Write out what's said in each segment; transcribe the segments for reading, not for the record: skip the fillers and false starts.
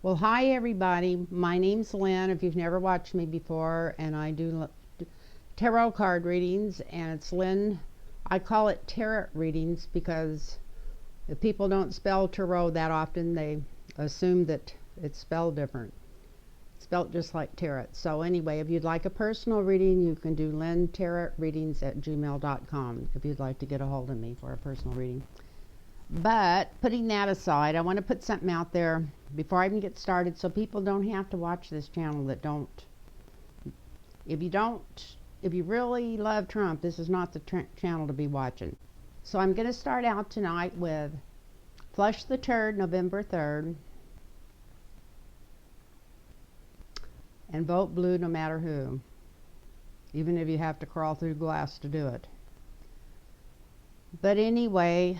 Well, hi everybody. My name's Lynn. If you've never watched me before, and I do tarot card readings, and it's Lynn. I call it tarot readings because if people don't spell tarot that often, they assume that it's spelled different. It's spelled just like tarot. So anyway, if you'd like a personal reading, you can do lynntarotreadings@gmail.com if you'd like to get a hold of me for a personal reading. But putting that aside, I want to put something out there before I even get started so people don't have to watch this channel that don't. If you really love Trump, this is not the channel to be watching. So I'm going to start out tonight with Flush the Turd, November 3rd. And vote blue no matter who. Even if you have to crawl through glass to do it. But anyway,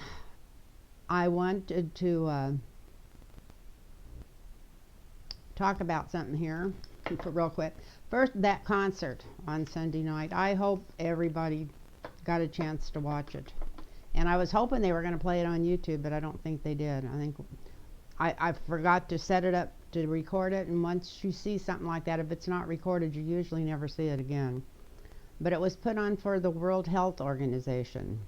I wanted to talk about something here real quick. First, that concert on Sunday night. I hope everybody got a chance to watch it. And I was hoping they were going to play it on YouTube, but I don't think they did. I think I forgot to set it up to record it, and once you see something like that, if it's not recorded, you usually never see it again. But it was put on for the World Health Organization.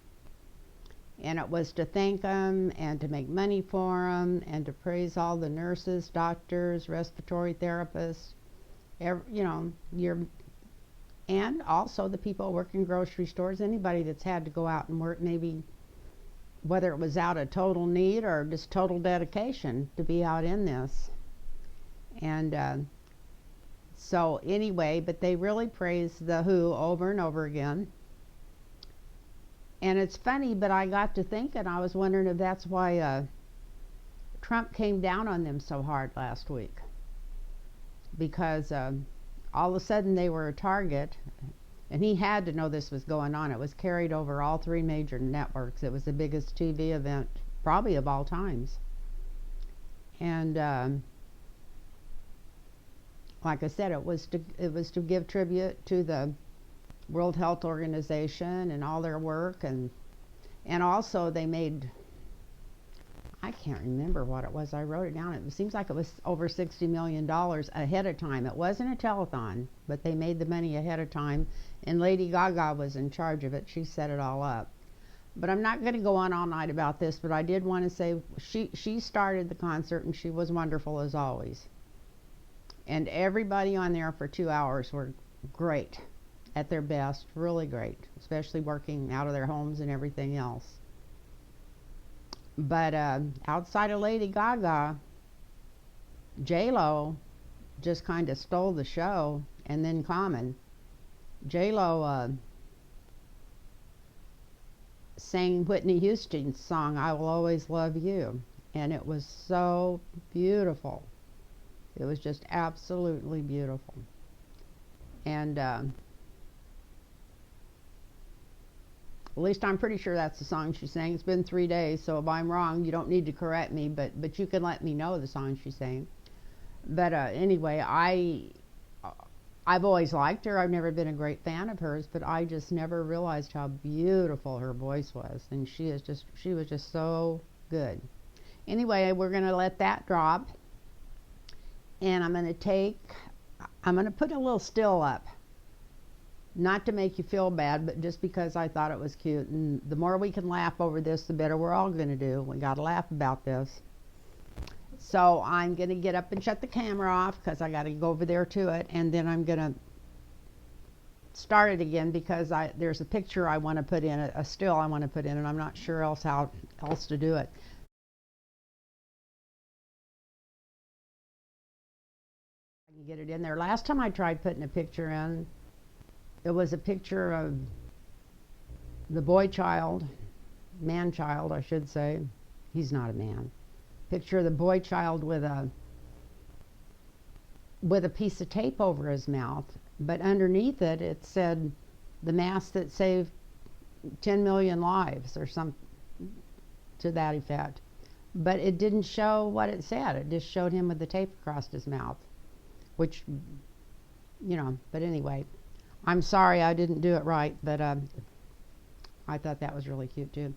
And it was to thank them and to make money for them and to praise all the nurses, doctors, respiratory therapists, and also the people who work in grocery stores, anybody that's had to go out and work, maybe whether it was out of total need or just total dedication to be out in this. And so anyway, but they really praised the WHO over and over again. And it's funny, but I got to thinking, I was wondering if that's why Trump came down on them so hard last week. Because all of a sudden they were a target, and he had to know this was going on. It was carried over all three major networks. It was the biggest TV event, probably of all times. And like I said, it was to give tribute to the World Health Organization and all their work, and also they made, I can't remember what it was, I wrote it down, it seems like it was over $60 million ahead of time. It wasn't a telethon, but they made the money ahead of time, and Lady Gaga was in charge of it. She set it all up. But I'm not going to go on all night about this, but I did want to say she started the concert, and she was wonderful as always, and everybody on there for 2 hours were great, at their best, really great, especially working out of their homes and everything else. But outside of Lady Gaga, J-Lo just kind of stole the show, and then Common. J-Lo sang Whitney Houston's song, I Will Always Love You, and it was so beautiful. It was just absolutely beautiful. And at least I'm pretty sure that's the song she sang. It's been 3 days, so if I'm wrong, you don't need to correct me, but you can let me know the song she sang. But anyway, I've always liked her. I've never been a great fan of hers, but I just never realized how beautiful her voice was, and she was just so good. Anyway, we're going to let that drop, and I'm going to put a little still up. Not to make you feel bad, but just because I thought it was cute. And the more we can laugh over this, the better we're all going to do. We got to laugh about this. So I'm going to get up and shut the camera off because I got to go over there to it. And then I'm going to start it again because there's a picture I want to put in, a still I want to put in, and I'm not sure how else to do it. I can get it in there. Last time I tried putting a picture in, it was a picture of the boy child, man child, I should say. He's not a man. Picture of the boy child with a piece of tape over his mouth, but underneath it, it said the mask that saved 10 million lives or something to that effect. But it didn't show what it said. It just showed him with the tape across his mouth, which, but anyway. I'm sorry I didn't do it right, but I thought that was really cute too.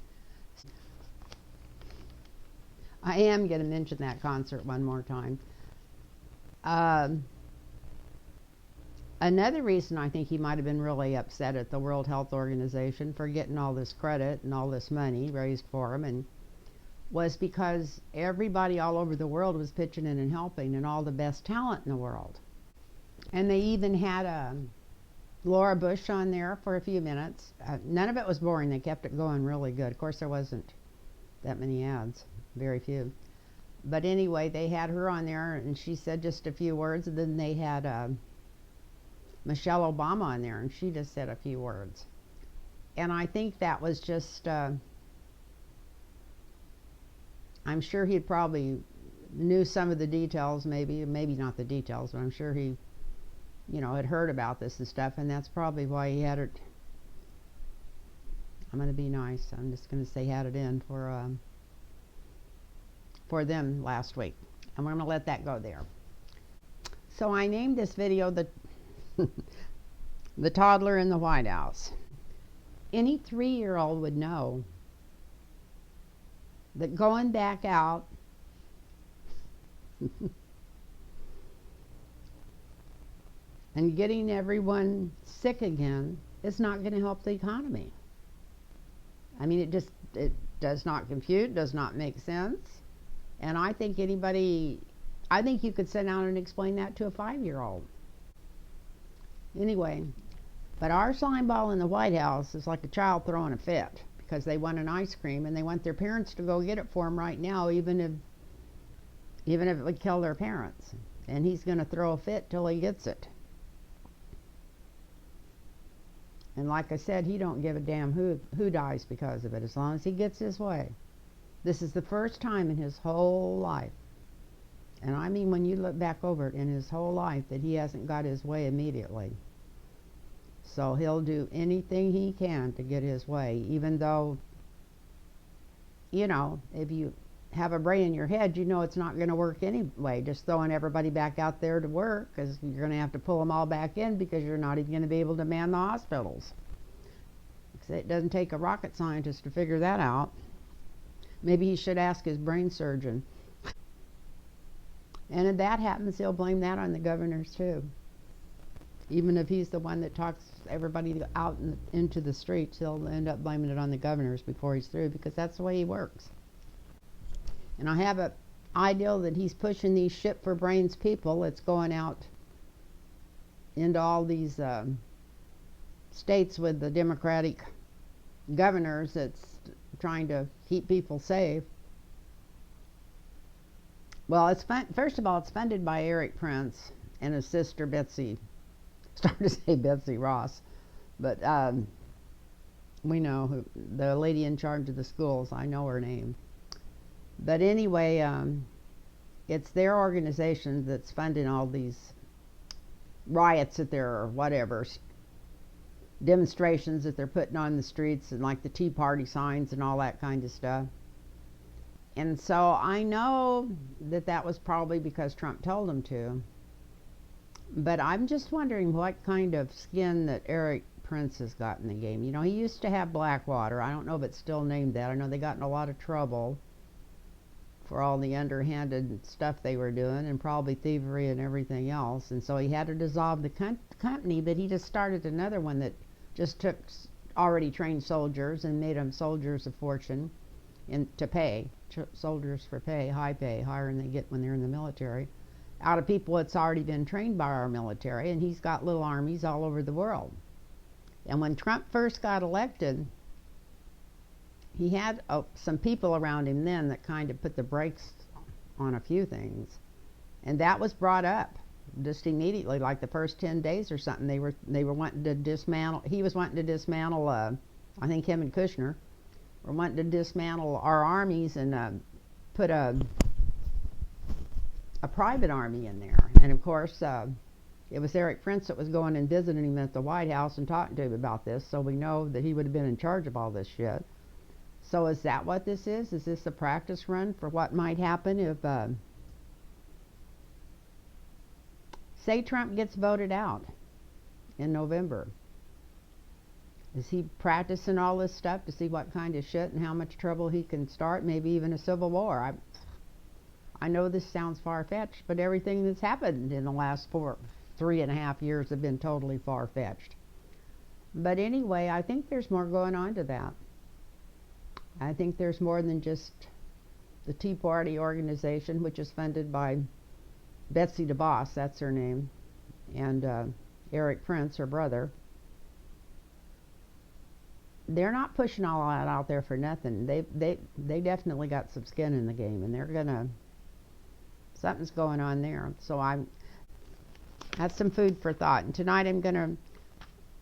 I am going to mention that concert one more time. Um, Another reason I think he might have been really upset at the World Health Organization for getting all this credit and all this money raised for him, and was because everybody all over the world was pitching in and helping, and all the best talent in the world. And they even had Laura Bush on there for a few minutes. None of it was boring. They kept it going really good. Of course, there wasn't that many ads, very few. But anyway, they had her on there, and she said just a few words, and then they had Michelle Obama on there, and she just said a few words. And I think that was just, I'm sure he probably knew some of the details, maybe not the details, but I'm sure he, had heard about this and stuff, and that's probably why he had it. I'm going to be nice. I'm just going to say had it in for them last week, and we're going to let that go there. So I named this video the Toddler in the White House. Any 3-year-old would know that going back out and getting everyone sick again is not going to help the economy. I mean, it does not compute, does not make sense. And I think you could sit down and explain that to a 5-year-old. Anyway, but our slime ball in the White House is like a child throwing a fit because they want an ice cream and they want their parents to go get it for them right now, even if it would kill their parents. And he's going to throw a fit till he gets it. And like I said, he don't give a damn who dies because of it, as long as he gets his way. This is the first time in his whole life, and I mean when you look back over it, in his whole life, that he hasn't got his way immediately. So he'll do anything he can to get his way, even though, if you have a brain in your head, it's not going to work anyway. Just throwing everybody back out there to work, because you're going to have to pull them all back in, because you're not even going to be able to man the hospitals. It doesn't take a rocket scientist to figure that out. Maybe he should ask his brain surgeon. And if that happens, he'll blame that on the governors too. Even if he's the one that talks everybody out into the streets, he'll end up blaming it on the governors before he's through, because that's the way he works. And I have an idea that he's pushing these shit for brains people. It's going out into all these states with the Democratic governors that's trying to keep people safe. Well, first of all, it's funded by Erik Prince and his sister Betsy. Started to say Betsy Ross, but we know who, the lady in charge of the schools. I know her name. But anyway, it's their organization that's funding all these riots that they're, or whatever, demonstrations that they're putting on the streets, and like the Tea Party signs and all that kind of stuff. And so I know that was probably because Trump told them to. But I'm just wondering what kind of skin that Erik Prince has got in the game. He used to have Blackwater. I don't know if it's still named that. I know they got in a lot of trouble for all the underhanded stuff they were doing, and probably thievery and everything else. And so he had to dissolve the company, but he just started another one that just took already trained soldiers and made them soldiers of fortune to pay. Soldiers for pay, high pay, higher than they get when they're in the military, out of people that's already been trained by our military, and he's got little armies all over the world. And when Trump first got elected, he had some people around him then that kind of put the brakes on a few things, and that was brought up just immediately, like the first 10 days or something. They were wanting to dismantle. He was wanting to dismantle. I think him and Kushner were wanting to dismantle our armies and put a private army in there. And of course, it was Erik Prince that was going and visiting him at the White House and talking to him about this, so we know that he would have been in charge of all this shit. So is that what this is? Is this a practice run for what might happen if, say Trump gets voted out in November? Is he practicing all this stuff to see what kind of shit and how much trouble he can start? Maybe even a civil war. I know this sounds far-fetched, but everything that's happened in the last 3.5 years have been totally far-fetched. But anyway, I think there's more going on to that. I think there's more than just the Tea Party organization, which is funded by Betsy DeVos, that's her name, and Erik Prince, her brother. They're not pushing all that out there for nothing. They definitely got some skin in the game, and they're gonna, something's going on there. So that's some food for thought. And tonight I'm gonna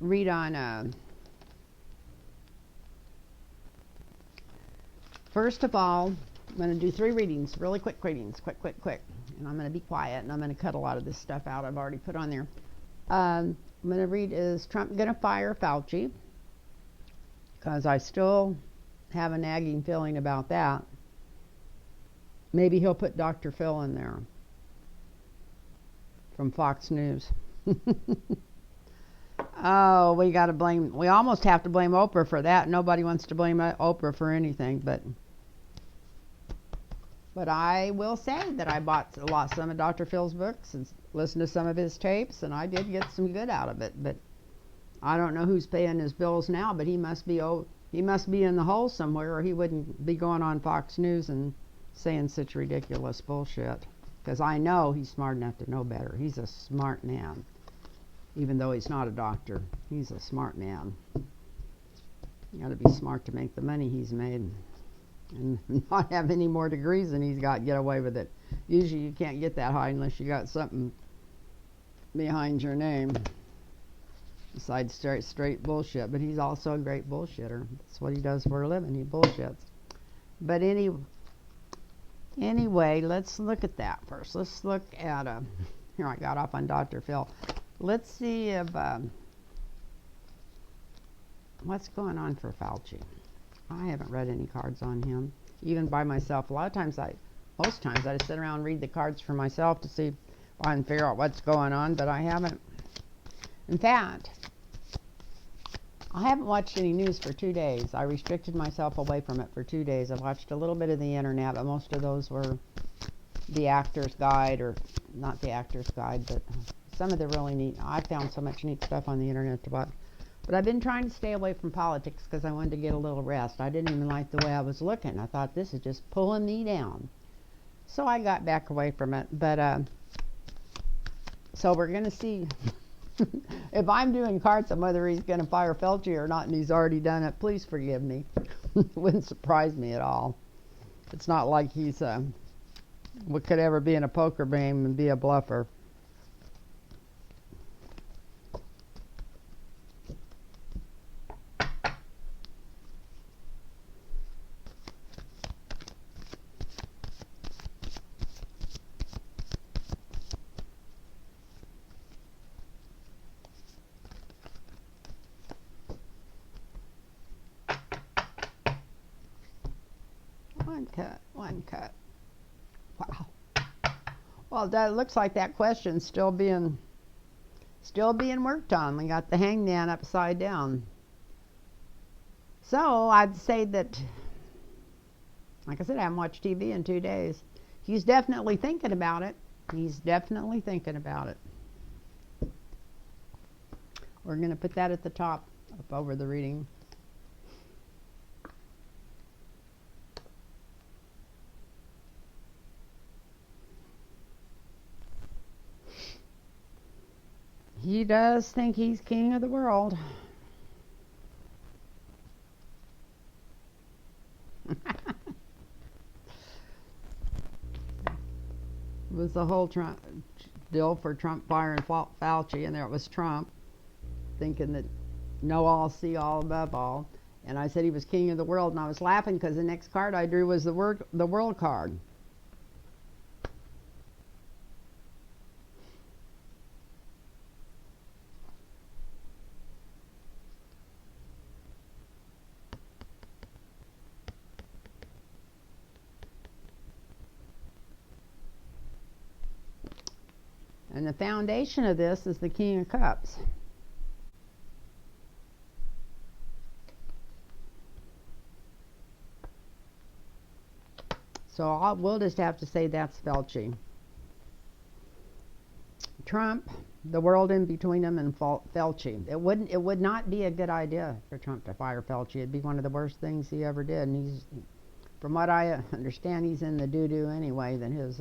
read on first of all, I'm going to do 3 readings, really quick readings, quick. And I'm going to be quiet, and I'm going to cut a lot of this stuff out I've already put on there. I'm going to read, is Trump going to fire Fauci? Because I still have a nagging feeling about that. Maybe he'll put Dr. Phil in there from Fox News. Oh, we almost have to blame Oprah for that. Nobody wants to blame Oprah for anything, but I will say that I bought some of Dr. Phil's books and listened to some of his tapes, and I did get some good out of it. But I don't know who's paying his bills now, but he must be in the hole somewhere, or he wouldn't be going on Fox News and saying such ridiculous bullshit. Because I know he's smart enough to know better. He's a smart man. Even though he's not a doctor, he's a smart man. You got to be smart to make the money he's made, and not have any more degrees than he's got. Get away with it. Usually, you can't get that high unless you got something behind your name besides straight bullshit. But he's also a great bullshitter. That's what he does for a living. He bullshits. But anyway, let's look at that first. Let's look at here. I got off on Dr. Phil. Let's see if what's going on for Fauci. I haven't read any cards on him, even by myself. Most times I just sit around and read the cards for myself to see if I can figure out what's going on, but I haven't. In fact, I haven't watched any news for 2 days. I restricted myself away from it for 2 days. I watched a little bit of the internet, but most of those were the Actor's Guide, or not the Actor's Guide, but some of the really neat. I found so much neat stuff on the internet to watch. But I've been trying to stay away from politics because I wanted to get a little rest. I didn't even like the way I was looking. I thought, this is just pulling me down. So I got back away from it. But so we're going to see if I'm doing cards on whether he's going to fire Fauci or not, and he's already done it. Please forgive me. It wouldn't surprise me at all. It's not like he's what could ever be in a poker game and be a bluffer. One cut. Wow. Well, that looks like that question's still being worked on. We got the hangman upside down. So I'd say that, like I said, I haven't watched TV in 2 days. He's definitely thinking about it. We're going to put that at the top, up over the reading. He does think he's king of the world. It was the whole Trump deal for Trump firing Fauci, and there it was Trump thinking that know all, see all, above all. And I said he was king of the world, and I was laughing because the next card I drew was the world card. And the foundation of this is the King of Cups. So we'll just have to say that's Fauci. Trump, the world in between him and Fauci. It would not be a good idea for Trump to fire Fauci. It'd be one of the worst things he ever did. And he's, from what I understand, he's in the doo-doo anyway. Then his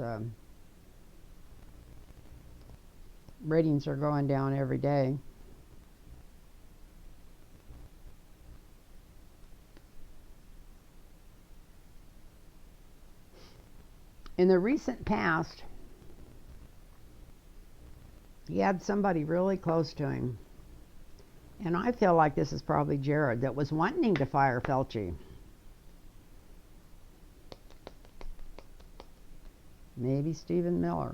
ratings are going down every day. In the recent past, he had somebody really close to him. And I feel like this is probably Jared that was wanting to fire Fauci. Maybe Stephen Miller.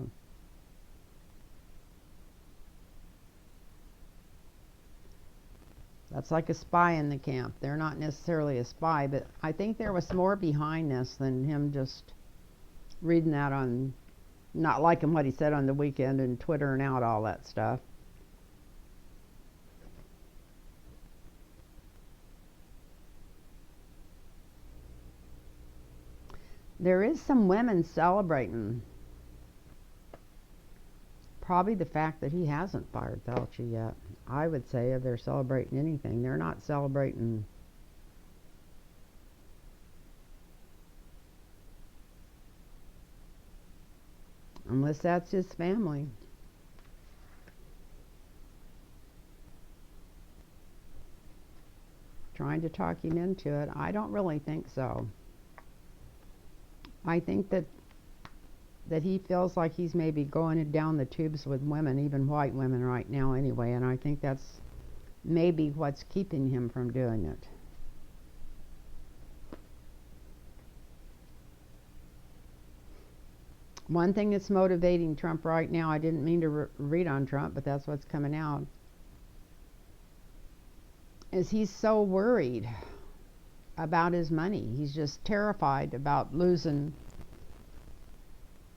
That's like a spy in the camp. They're not necessarily a spy, but I think there was more behind this than him just reading that on, not liking what he said on the weekend and Twittering out all that stuff. There is some women celebrating probably the fact that he hasn't fired Fauci yet. I would say if they're celebrating anything, they're not celebrating unless that's his family. Trying to talk him into it. I don't really think so. I think that he feels like he's maybe going down the tubes with women, even white women right now anyway, and I think that's maybe what's keeping him from doing it. One thing that's motivating Trump right now, I didn't mean to read on Trump, but that's what's coming out, is he's so worried about his money. He's just terrified about losing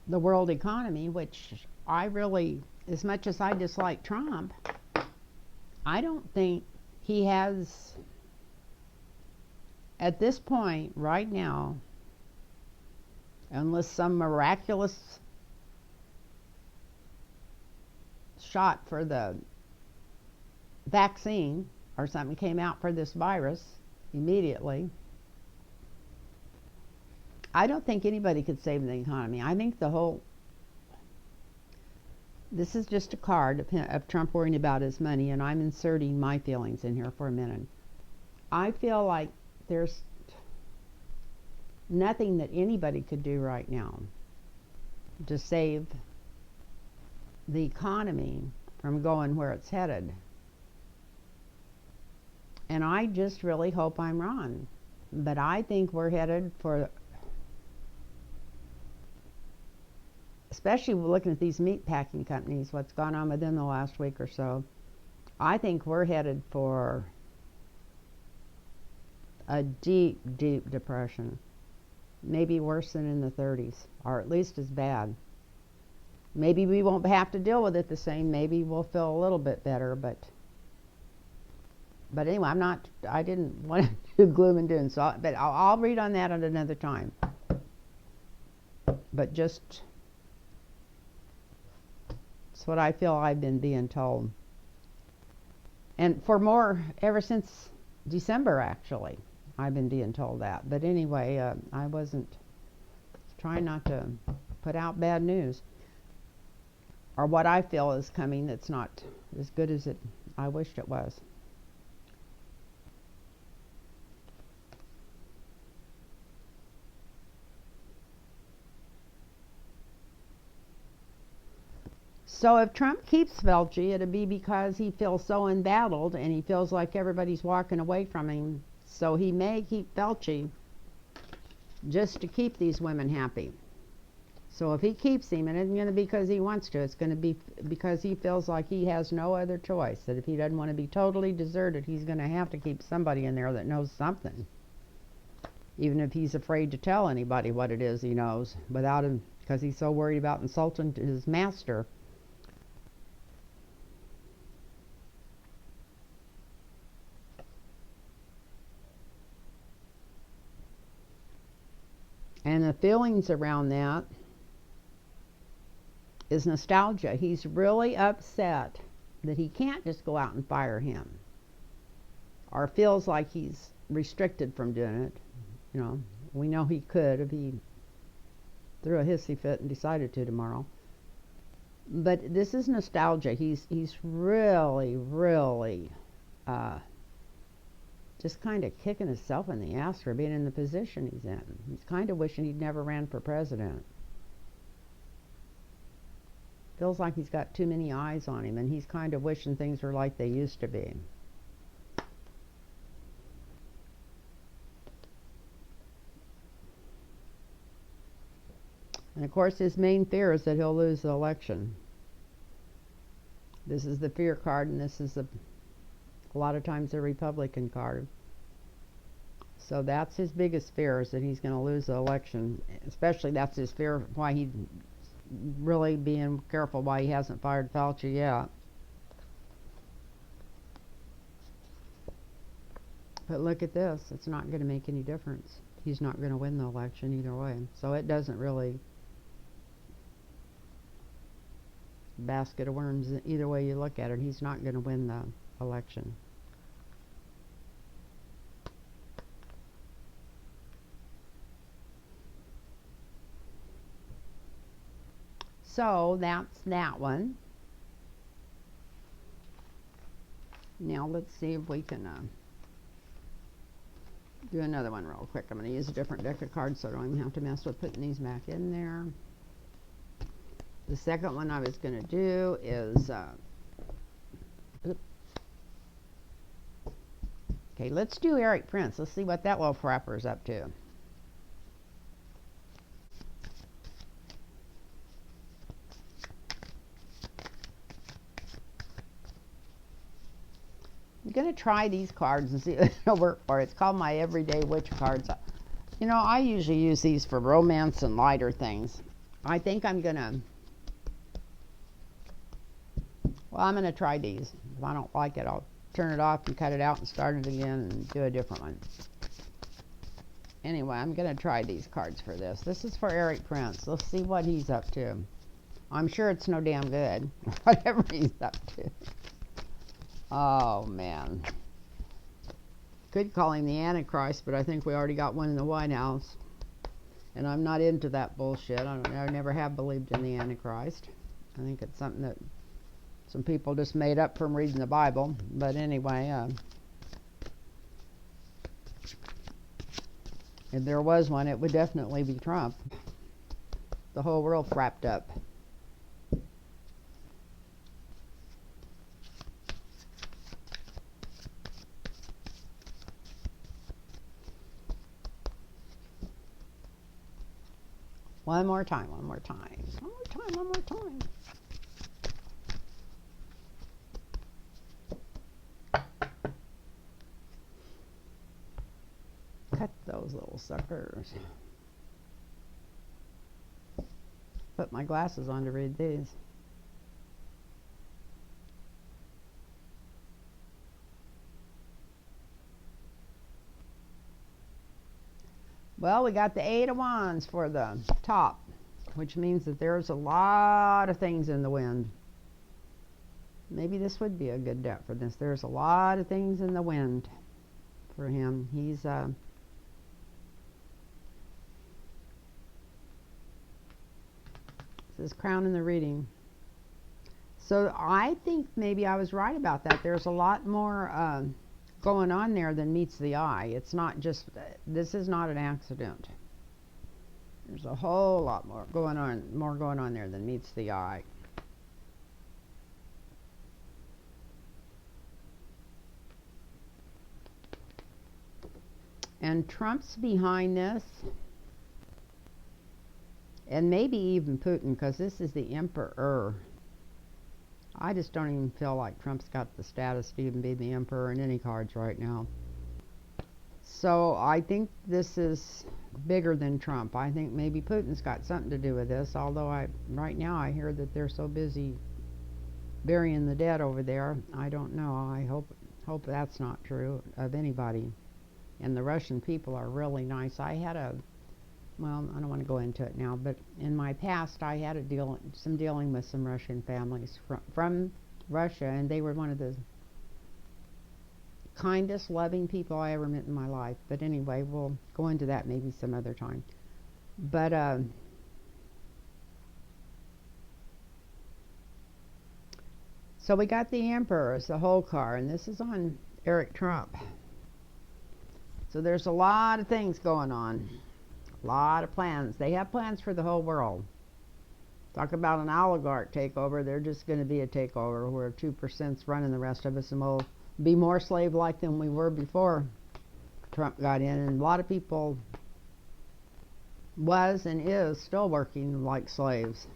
the world economy, which I really, as much as I dislike Trump, I don't think he has, at this point, right now, unless some miraculous shot for the vaccine or something came out for this virus immediately, I don't think anybody could save the economy. I think this is just a card of Trump worrying about his money, and I'm inserting my feelings in here for a minute. I feel like there's nothing that anybody could do right now to save the economy from going where it's headed. And I just really hope I'm wrong. But I think we're headed for, especially looking at these meat packing companies, what's gone on with them the last week or so, I think we're headed for a deep, deep depression. Maybe worse than in the 30s, or at least as bad. Maybe we won't have to deal with it the same. Maybe we'll feel a little bit better, but anyway, I didn't want to do gloom and doom, but I'll read on that at another time. But just, it's what I feel I've been being told. And for more, ever since December, actually, I've been being told that. But anyway, I wasn't trying not to put out bad news, or what I feel is coming that's not as good as I wished it was. So if Trump keeps Fauci, it'll be because he feels so embattled and he feels like everybody's walking away from him. So he may keep Fauci just to keep these women happy. So if he keeps him, it isn't going to be because he wants to. It's going to be because he feels like he has no other choice. That if he doesn't want to be totally deserted, he's going to have to keep somebody in there that knows something. Even if he's afraid to tell anybody what it is he knows, without him, because he's so worried about insulting his master. And the feelings around that is nostalgia. He's really upset that he can't just go out and fire him, or feels like he's restricted from doing it. You know, we know he could if he threw a hissy fit and decided to tomorrow. But this is nostalgia. He's really, really just kind of kicking himself in the ass for being in the position he's in. He's kind of wishing he'd never ran for president. Feels like he's got too many eyes on him, and he's kind of wishing things were like they used to be. And of course, his main fear is that he'll lose the election. This is the fear card, and this is a lot of times the Republican card. So that's his biggest fear, is that he's going to lose the election. Especially that's his fear, why he's really being careful why he hasn't fired Fauci yet. But look at this. It's not going to make any difference. He's not going to win the election either way. So it doesn't really basket of worms either way you look at it. He's not going to win the election. So that's that one. Now let's see if we can do another one real quick. I'm going to use a different deck of cards so I don't even have to mess with putting these back in there. The second one I was going to do is okay, let's do Erik Prince. Let's see what that little frapper is up to. I'm going to try these cards and see if it'll work for it. It's called my Everyday Witch cards. You know, I usually use these for romance and lighter things. I think I'm going to... Well, I'm going to try these. If I don't like it, I'll turn it off and cut it out and start it again and do a different one. Anyway, I'm going to try these cards for this. This is for Erik Prince. Let's see what he's up to. I'm sure it's no damn good, whatever he's up to. Oh, man. Could call him the Antichrist, but I think we already got one in the White House. And I'm not into that bullshit. I never have believed in the Antichrist. I think it's something that some people just made up from reading the Bible. But anyway, if there was one, it would definitely be Trump. The whole world wrapped up. One more time, one more time, one more time, one more time. Cut those little suckers. Put my glasses on to read these. Well, we got the 8 of Wands for the top, which means that there's a lot of things in the wind. Maybe this would be a good deck for this. There's a lot of things in the wind for him. He's this is Crown in the reading. So I think maybe I was right about that. There's a lot more going on there than meets the eye. It's not just, this is not an accident. There's a whole lot more going on there than meets the eye. And Trump's behind this, and maybe even Putin, because this is the Emperor. I just don't even feel like Trump's got the status to even be the emperor in any cards right now. So I think this is bigger than Trump. I think maybe Putin's got something to do with this, although right now I hear that they're so busy burying the dead over there. I don't know. I hope that's not true of anybody. And the Russian people are really nice. I had a well, I don't want to go into it now, but in my past, I had some dealing with some Russian families from Russia, and they were one of the kindest, loving people I ever met in my life. But anyway, we'll go into that maybe some other time. But so we got the Emperor as the whole car, and this is on Erik Trump. So there's a lot of things going on, a lot of plans. They have plans for the whole world. Talk about an oligarch takeover. They're just going to be a takeover where 2%'s running the rest of us, and we'll be more slave-like than we were before Trump got in. And a lot of people was and is still working like slaves.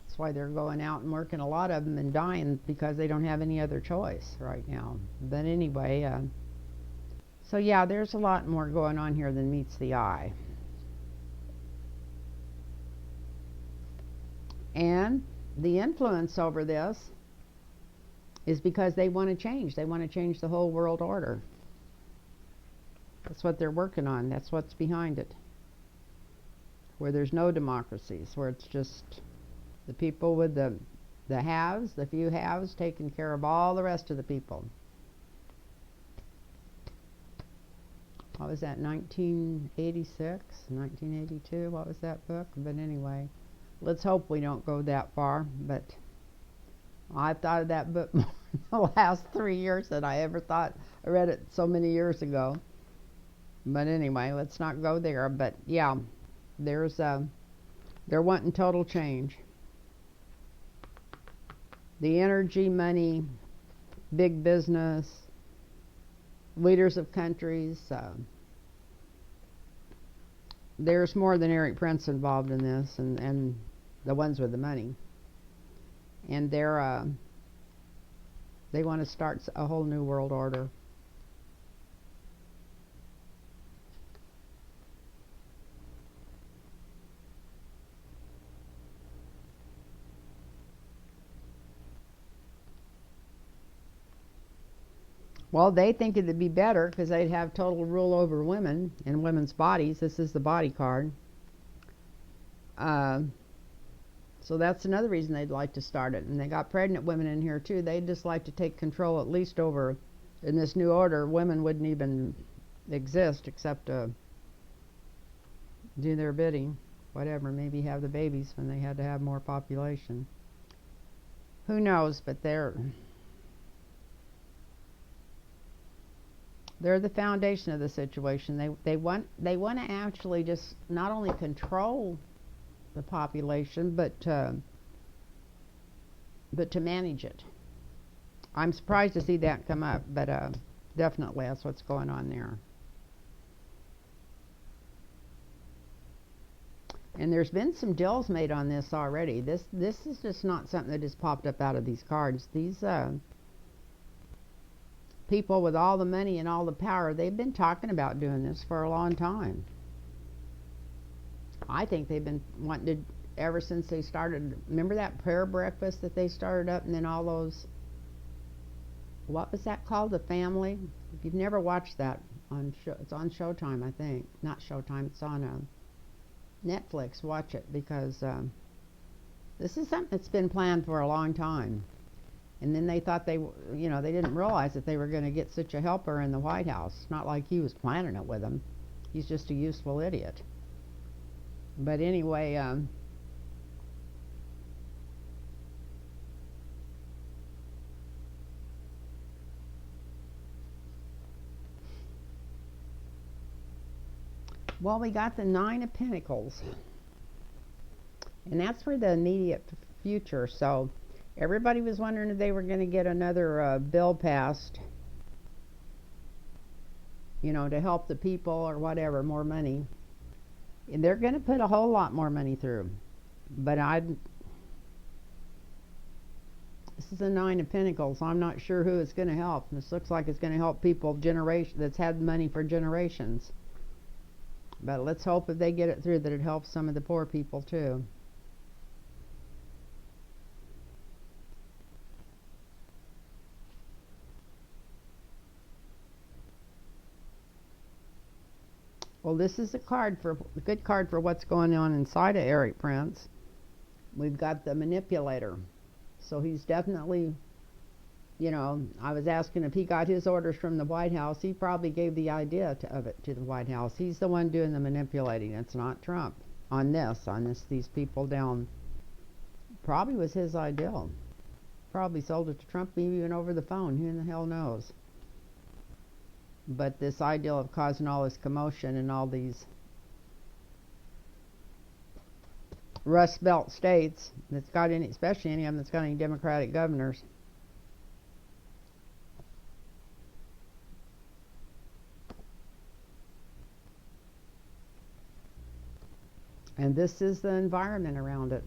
That's why they're going out and working, a lot of them, and dying because they don't have any other choice right now. But anyway, so yeah, there's a lot more going on here than meets the eye. And the influence over this is because they want to change. They want to change the whole world order. That's what they're working on. That's what's behind it. Where there's no democracies, where it's just the people with the haves, the few haves, taking care of all the rest of the people. What was that, 1986, 1982? What was that book? But anyway, let's hope we don't go that far. But I've thought of that book more in the last 3 years than I ever thought. I read it so many years ago. But anyway, let's not go there. But yeah, they're wanting total change. The energy, money, big business, leaders of countries. There's more than Erik Prince involved in this, and the ones with the money. And they want to start a whole new world order. Well, they think it'd be better because they'd have total rule over women and women's bodies. This is the body card. So that's another reason they'd like to start it. And they got pregnant women in here too. They'd just like to take control at least over, in this new order, women wouldn't even exist except to do their bidding. Whatever, maybe have the babies when they had to have more population. Who knows, but they're the foundation of the situation. They want to actually just not only control the population, but to manage it. I'm surprised to see that come up, but definitely that's what's going on there. And there's been some deals made on this already. This is just not something that just popped up out of these cards. These people with all the money and all the power, they've been talking about doing this for a long time. I think they've been wanting to ever since they started. Remember that prayer breakfast that they started up, and then all those, what was that called, The Family? If you've never watched that, it's on Showtime, I think. Not Showtime, it's on Netflix. Watch it, because this is something that's been planned for a long time. And then they thought they didn't realize that they were going to get such a helper in the White House. It's not like he was planning it with them. He's just a useful idiot. But anyway, well, we got the Nine of Pentacles. And that's for the immediate future. So everybody was wondering if they were going to get another bill passed, to help the people or whatever, more money. And they're going to put a whole lot more money through. But this is a Nine of Pentacles. I'm not sure who it's going to help. This looks like it's going to help people that's had money for generations. But let's hope if they get it through that it helps some of the poor people too. Well, this is a good card for what's going on inside of Erik Prince. We've got the manipulator. So he's definitely, I was asking if he got his orders from the White House. He probably gave the idea of it to the White House. He's the one doing the manipulating. It's not Trump on these people down. Probably was his idea. Probably sold it to Trump, maybe even over the phone. Who in the hell knows? But this idea of causing all this commotion in all these Rust Belt states that's got any, especially any of them that's got any Democratic governors. And this is the environment around it.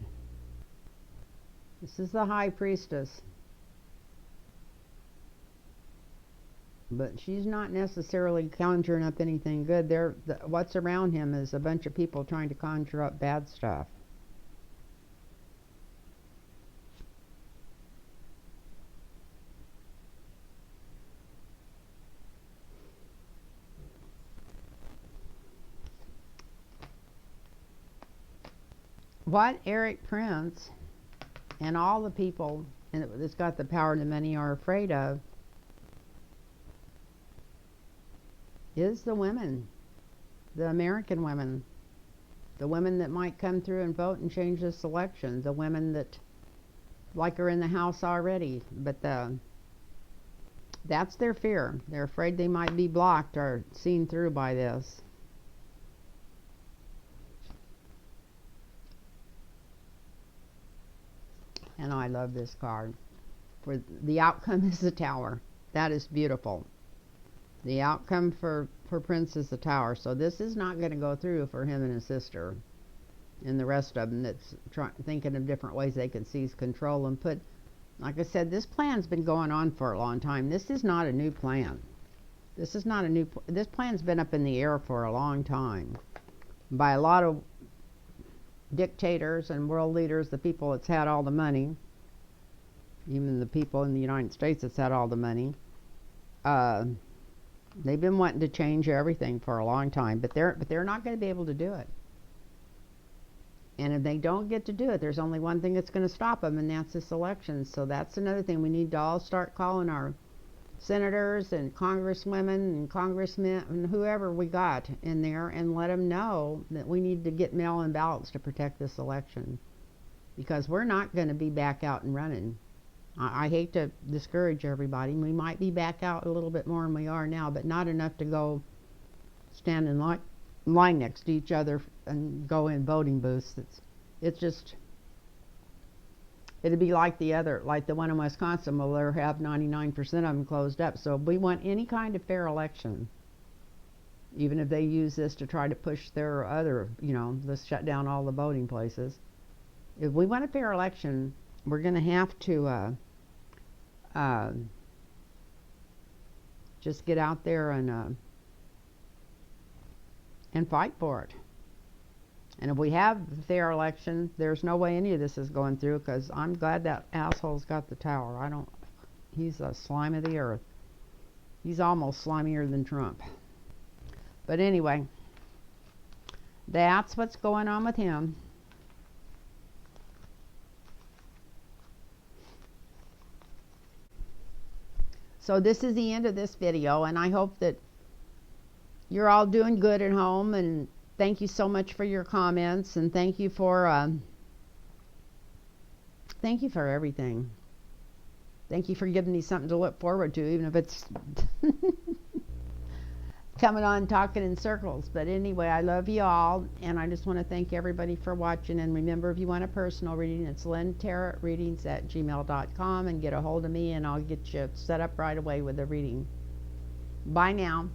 This is the high priestess. But she's not necessarily conjuring up anything good. What's around him is a bunch of people trying to conjure up bad stuff. What Erik Prince and all the people that's got the power and the money are afraid of is the women, the American women, the women that might come through and vote and change this election, the women that are in the House already, but that's their fear. They're afraid they might be blocked or seen through by this. And I love this card. For the outcome is the Tower. That is beautiful. The outcome for Prince is the Tower. So this is not going to go through for him and his sister and the rest of them that's thinking of different ways they can seize control and put, like I said, this plan's been going on for a long time. This is not a new plan. This plan's been up in the air for a long time by a lot of dictators and world leaders, the people that's had all the money, even the people in the United States that's had all the money. They've been wanting to change everything for a long time, but they're not going to be able to do it. And if they don't get to do it, there's only one thing that's going to stop them, and that's this election. So that's another thing. We need to all start calling our senators and congresswomen and congressmen and whoever we got in there and let them know that we need to get mail-in ballots to protect this election, because we're not going to be back out and running. I hate to discourage everybody. We might be back out a little bit more than we are now, but not enough to go stand in line next to each other and go in voting booths. It's just, it'd be like the one in Wisconsin, where they have 99% of them closed up. So if we want any kind of fair election, even if they use this to try to push their other, let's shut down all the voting places. If we want a fair election, we're going to have to just get out there and fight for it. And if we have a fair election, there's no way any of this is going through, because I'm glad that asshole's got the Tower. He's a slime of the earth. He's almost slimier than Trump. But anyway, that's what's going on with him. So this is the end of this video, and I hope that you're all doing good at home, and thank you so much for your comments, and thank you for everything. Thank you for giving me something to look forward to, even if it's coming on talking in circles. But anyway, I love you all, and I just want to thank everybody for watching. And remember, if you want a personal reading, it's lynntarotreadings@gmail.com, and get a hold of me, and I'll get you set up right away with a reading. Bye now.